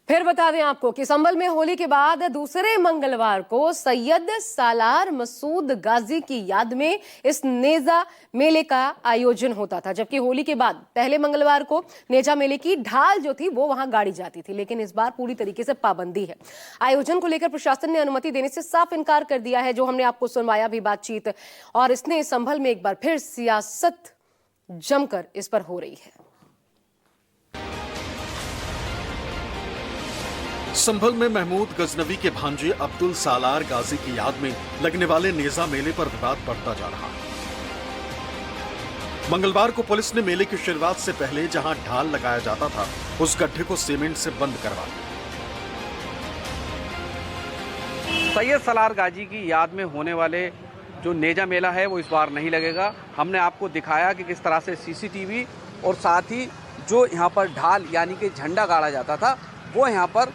फिर बता दें आपको कि संभल में होली के बाद दूसरे मंगलवार को सैयद सालार मसूद गाजी की याद में इस नेजा मेले का आयोजन होता था, जबकि होली के बाद पहले मंगलवार को नेजा मेले की ढाल जो थी वो वहां गाड़ी जाती थी। लेकिन इस बार पूरी तरीके से पाबंदी है। आयोजन को लेकर प्रशासन ने अनुमति देने से साफ इनकार कर दिया है, जो हमने आपको सुनवाया भी बातचीत, और इसने संभल में एक बार फिर सियासत जमकर इस पर हो रही है। संभल में महमूद गजनवी के भांजे अब्दुल सालार गाजी की याद में लगने वाले नेजा मेले पर विवाद बढ़ता जा रहा है। मंगलवार को पुलिस ने मेले की शुरुआत से पहले जहां ढाल लगाया जाता था, उस गड्ढे को सीमेंट से बंद करवा दिया। सैयद सालार गाजी की याद में होने वाले जो नेजा मेला है वो इस बार नहीं लगेगा। हमने आपको दिखाया कि किस तरह से सीसीटीवी और साथ ही जो यहाँ पर ढाल यानी कि झंडा गाड़ा जाता था वो यहाँ पर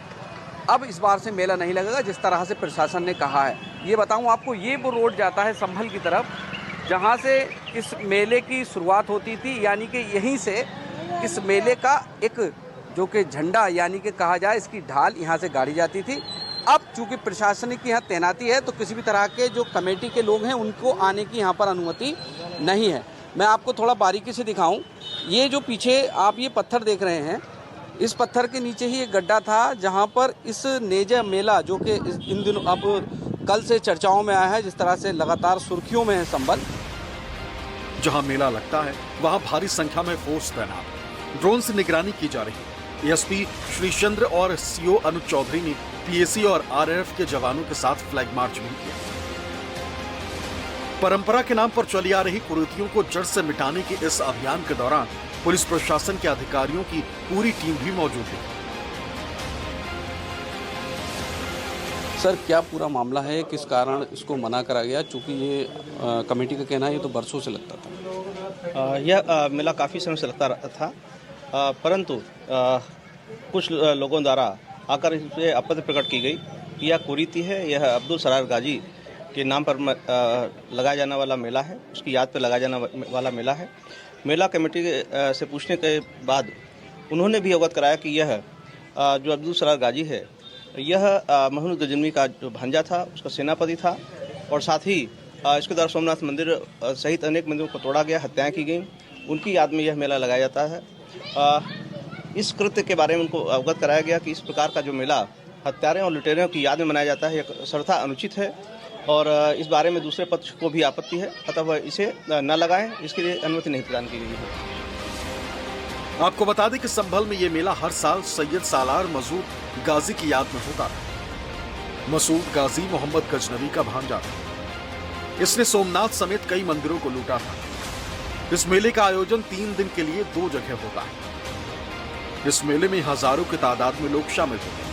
अब इस बार से मेला नहीं लगेगा, जिस तरह से प्रशासन ने कहा है। ये बताऊं आपको, ये वो रोड जाता है संभल की तरफ जहां से इस मेले की शुरुआत होती थी, यानी कि यहीं से इस मेले का एक जो कि झंडा यानी कि कहा जाए इसकी ढाल यहां से गाड़ी जाती थी। अब चूंकि प्रशासन की यहाँ तैनाती है तो किसी भी तरह के जो कमेटी के लोग हैं उनको आने की यहाँ पर अनुमति नहीं है। मैं आपको थोड़ा बारीकी से दिखाऊँ, ये जो पीछे आप ये पत्थर देख रहे हैं, इस पत्थर के नीचे ही एक गड्ढा था जहां पर इस नेजा मेला जो कि इन दिनों अब कल से चर्चाओं में आया है, जिस तरह से लगातार सुर्खियों में है संभल। जहां मेला लगता है वहां भारी संख्या में फोर्स तैनात, ड्रोन से निगरानी की जा रही है। एएसपी श्रीचंद्र और सीओ अनुज चौधरी ने पीएसी और आरएएफ के जवानों के साथ फ्लैग मार्च भी किया। परंपरा के नाम पर चली आ रही कुरीतियों को जड़ से मिटाने के इस अभियान के दौरान पुलिस प्रशासन के अधिकारियों की पूरी टीम भी मौजूद है। सर, क्या पूरा मामला है, किस कारण इसको मना करा गया? चूंकि ये कमेटी का कहना है ये तो बरसों से लगता था। यह मेला काफ़ी समय से लगता था, परंतु कुछ लोगों द्वारा आकर इस पर आपत्ति प्रकट की गई कि यह कुरीति है। यह अब्दुल सलार गाजी के नाम पर लगाया जाने वाला मेला है, उसकी याद पर लगाया जाने वाला मेला है। मेला कमेटी से पूछने के बाद उन्होंने भी अवगत कराया कि यह जो अब्दुल सलार गाजी है यह महमूद गजनवी का जो भांजा था, उसका सेनापति था, और साथ ही इसके द्वारा सोमनाथ मंदिर सहित अनेक मंदिरों को तोड़ा गया, हत्याएं की गई। उनकी याद में यह मेला लगाया जाता है। इस कृत्य के बारे में उनको अवगत कराया गया कि इस प्रकार का जो मेला हत्यारों और लुटेरों की याद में मनाया जाता है, यह सर्वथा अनुचित है और इस बारे में दूसरे पक्ष को भी आपत्ति है, अतः वह इसे न लगाएं, इसके लिए अनुमति नहीं प्रदान की गई है। आपको बता दें कि संभल में ये मेला हर साल सैयद सालार मसूद गाजी की याद में होता था। मसूद गाजी मोहम्मद गजनवी का भांजा था। इसने सोमनाथ समेत कई मंदिरों को लूटा था। इस मेले का आयोजन 3 दिन के लिए 2 जगह होता है। इस मेले में हजारों की तादाद में लोग शामिल होते हैं।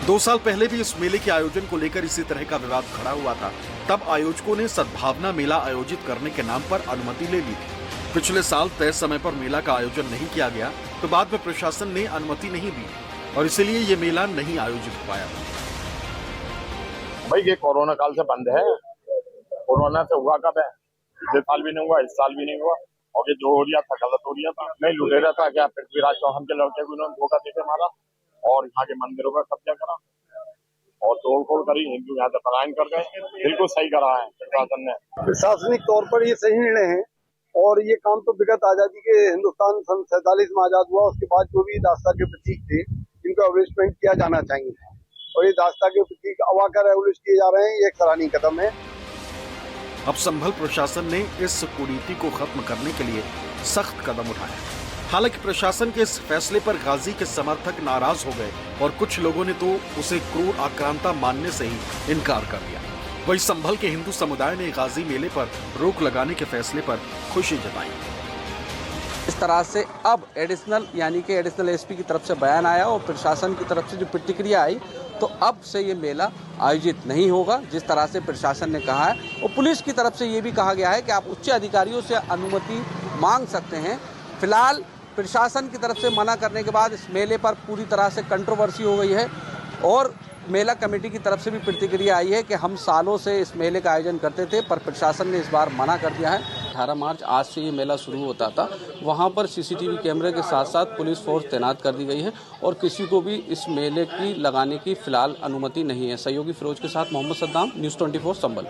2 साल पहले भी इस मेले के आयोजन को लेकर इसी तरह का विवाद खड़ा हुआ था। तब आयोजकों ने सद्भावना मेला आयोजित करने के नाम पर अनुमति ले ली थी। पिछले साल तय समय पर मेला का आयोजन नहीं किया गया तो बाद में प्रशासन ने अनुमति नहीं दी और इसलिए ये मेला नहीं आयोजित हो पाया। भाई ये कोरोना काल से बंद है। कोरोना से हुआ कब है? पिछले साल भी नहीं हुआ, इस साल भी नहीं हुआ, और ये जो हो रहा था गलत हो रहा था। नहीं लुटेरा था क्या? पृथ्वीराज चौहान के लड़के को इन्होंने धोखा देके मारा और यहाँ के मंदिरों का कब्जा करा और तोड़फोड़ करी, हिंदू यहाँ से पलायन कर गए। बिल्कुल सही करा है प्रशासन ने। प्रशासनिक तौर पर ये सही निर्णय है और ये काम तो विगत आजादी के हिंदुस्तान सन 47 में आजाद हुआ, उसके बाद जो भी दास्ता के प्रतीक थे इनका एवलिशमेंट किया जाना चाहिए और ये दास्ता के प्रतीक अवाकर एवलिश किए जा रहे हैं, ये एक सराहनीय कदम है। अब संभल प्रशासन ने इस कुरीति को खत्म करने के लिए सख्त कदम उठाया। हालांकि प्रशासन के इस फैसले पर गाजी के समर्थक नाराज हो गए और कुछ लोगों ने तो उसे क्रूर आक्रांता मानने से ही इनकार कर दिया। वहीं संभल के हिंदू समुदाय ने गाजी मेले पर रोक लगाने के फैसले पर खुशी जताई। इस तरह से अब एडिशनल यानी कि एडिशनल एसपी की तरफ से बयान आया और प्रशासन की तरफ से जो प्रतिक्रिया आई, तो अब से ये मेला आयोजित नहीं होगा, जिस तरह से प्रशासन ने कहा है। और पुलिस की तरफ से ये भी कहा गया है कि आप उच्च अधिकारियों से अनुमति मांग सकते हैं। फिलहाल प्रशासन की तरफ से मना करने के बाद इस मेले पर पूरी तरह से कंट्रोवर्सी हो गई है और मेला कमेटी की तरफ से भी प्रतिक्रिया आई है कि हम सालों से इस मेले का आयोजन करते थे, पर प्रशासन ने इस बार मना कर दिया है। 18 मार्च आज से ये मेला शुरू होता था, वहाँ पर CCTV कैमरे के साथ साथ पुलिस फोर्स तैनात कर दी गई है और किसी को भी इस मेले की लगाने की फिलहाल अनुमति नहीं है। सहयोगी फिरोज के साथ मोहम्मद सद्दाम, न्यूज़ 24 संभल।